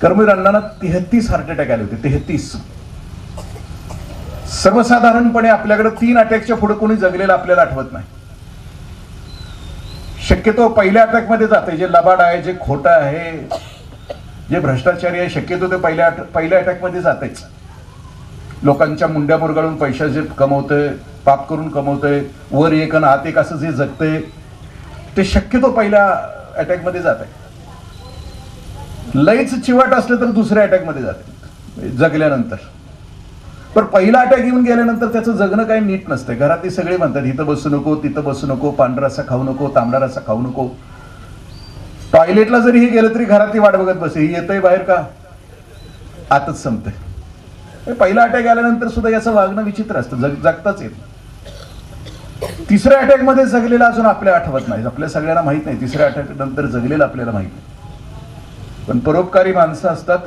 कर्मवीर अण्णांना 33 heart attack आले होते, 33. सर्वसाधारणपणे आपल्याकडे 3 अटॅकच्या पुढे कोणी जगलेलं आपल्याला आठवत नाही. शक्यतो पहिल्या अटॅक मध्ये जाते, जे लबाड आहे, जे खोटं आहे, जे भ्रष्टाचारी आहे, शक्यतो ते पहिल्या अटॅक मध्ये जातेच. लोकांच्या मुंड्या मुरगाळून पैसा जे कमवतंय, पाप करून कमवतंय, वर एक आणि आत एक असं जे जगतंय, ते शक्यतो पहिल्या अटॅक मध्ये जात आहे. लईच चिवाट असलं तर दुसऱ्या अटॅक मध्ये जाते जगल्यानंतर. पण पहिला अटॅक येऊन गेल्यानंतर त्याचं जगणं काही नीट नसतंय. घरातली सगळे म्हणतात इथं बसू नको, तिथं बसू नको, पांढरा रस्सा खाऊ नको, तांबडा रस्सा खाऊ नको. टॉयलेटला जरी हे गेलं तरी घरातली वाट बघत बसे, ही येतंय बाहेर का, आतच संपतंय. पहिला अटॅक आल्यानंतर सुद्धा याचं वागणं विचित्र असतं, जगताच येत. तिसऱ्या अटॅक मध्ये जगलेला अजून आपल्याला आठवत नाही, आपल्या सगळ्यांना माहित नाही. तिसऱ्या अटॅक नंतर जगलेलं आपल्याला माहित नाही. पण परोपकारी माणसं असतात,